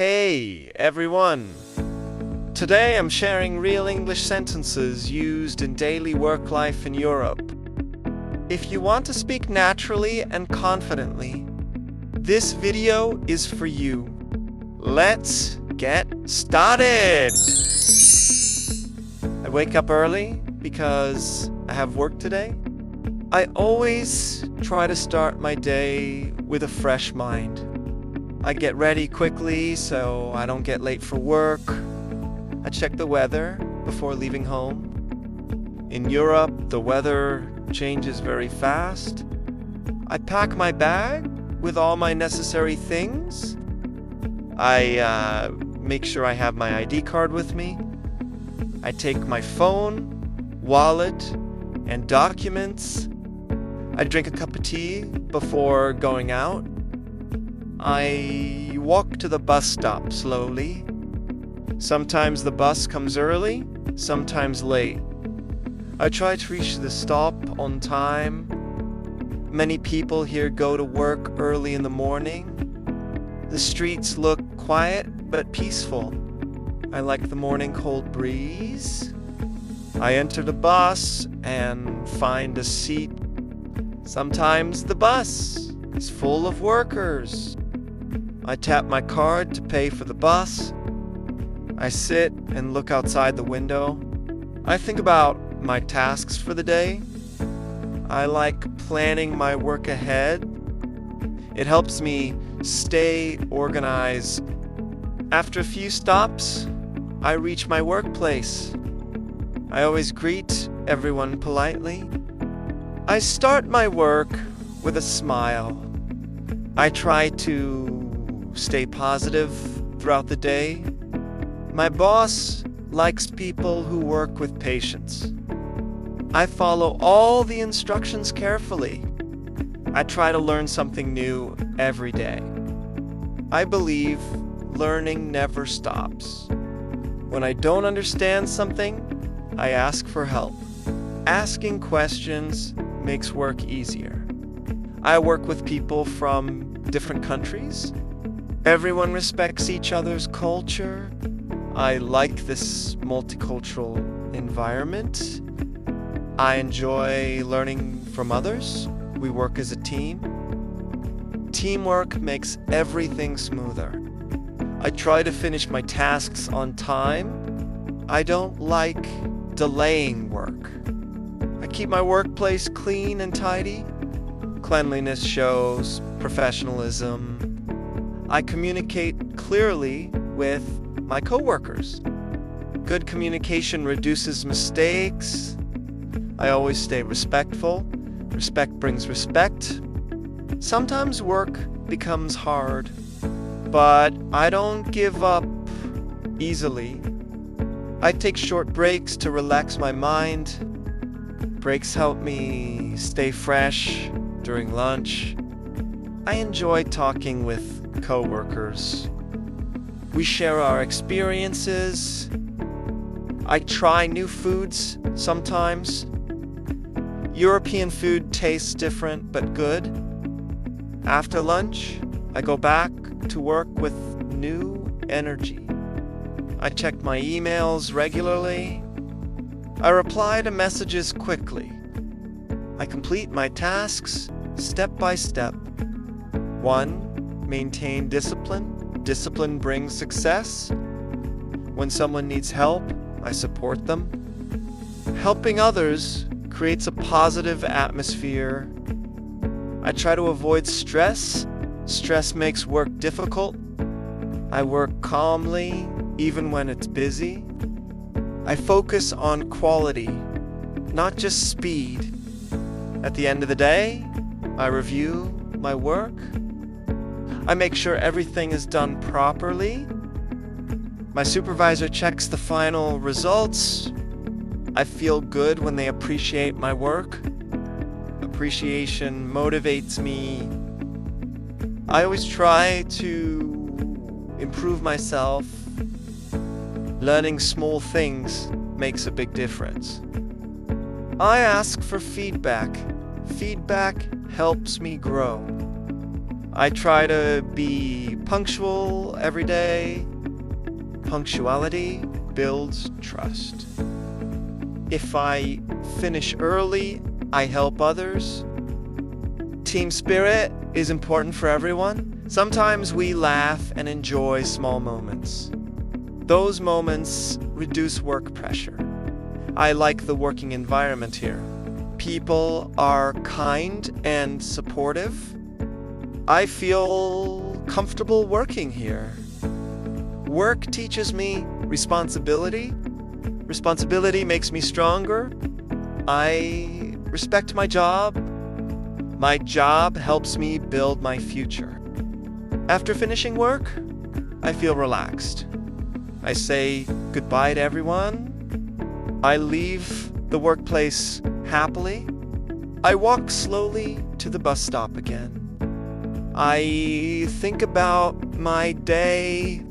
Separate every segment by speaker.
Speaker 1: Hey, everyone! Today I'm sharing real English sentences used in daily work life in Europe. If you want to speak naturally and confidently, this video is for you. Let's get started! I wake up early because I have work today. I always try to start my day with a fresh mind. I get ready quickly so I don't get late for work. I check the weather before leaving home. In Europe, the weather changes very fast. I pack my bag with all my necessary things. I make sure I have my ID card with me. I take my phone, wallet, and documents. I drink a cup of tea before going out. I walk to the bus stop slowly. Sometimes the bus comes early, sometimes late. I try to reach the stop on time. Many people here go to work early in the morning. The streets look quiet but peaceful. I like the morning cold breeze. I enter the bus and find a seat. Sometimes the bus is full of workers. I tap my card to pay for the bus. I sit and look outside the window. I think about my tasks for the day. I like planning my work ahead. It helps me stay organized. After a few stops, I reach my workplace. I always greet everyone politely. I start my work with a smile. I try to stay positive throughout the day. My boss likes people who work with patience. I follow all the instructions carefully. I try to learn something new every day. I believe learning never stops. When I don't understand something, I ask for help. Asking questions makes work easier. I work with people from different countries. Everyone respects each other's culture. I like this multicultural environment. I enjoy learning from others. We work as a team. Teamwork makes everything smoother. I try to finish my tasks on time. I don't like delaying work. I keep my workplace clean and tidy. Cleanliness shows professionalism. I communicate clearly with my coworkers. Good communication reduces mistakes. I always stay respectful. Respect brings respect. Sometimes work becomes hard, but I don't give up easily. I take short breaks to relax my mind. Breaks help me stay fresh during lunch. I enjoy talking with coworkers. We share our experiences. I try new foods sometimes. European food tastes different but good. After lunch, I go back to work with new energy. I check my emails regularly. I reply to messages quickly. I complete my tasks step by step. 1. Maintain discipline. Discipline brings success. When someone needs help, I support them. Helping others creates a positive atmosphere. I try to avoid stress. Stress makes work difficult. I work calmly, even when it's busy. I focus on quality, not just speed. At the end of the day, I review my work. I make sure everything is done properly. My supervisor checks the final results. I feel good when they appreciate my work. Appreciation motivates me. I always try to improve myself. Learning small things makes a big difference. I ask for feedback. Feedback helps me grow. I try to be punctual every day. Punctuality builds trust. If I finish early, I help others. Team spirit is important for everyone. Sometimes we laugh and enjoy small moments. Those moments reduce work pressure. I like the working environment here. People are kind and supportive. I feel comfortable working here. Work teaches me responsibility. Responsibility makes me stronger. I respect my job. My job helps me build my future. After finishing work, I feel relaxed. I say goodbye to everyone. I leave the workplace happily. I walk slowly to the bus stop again. I think about my day.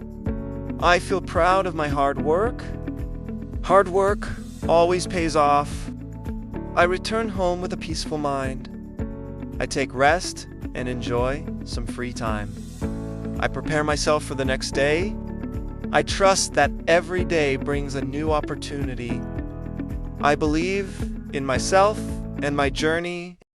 Speaker 1: I feel proud of my hard work. Hard work always pays off. I return home with a peaceful mind. I take rest and enjoy some free time. I prepare myself for the next day. I trust that every day brings a new opportunity. I believe in myself and my journey.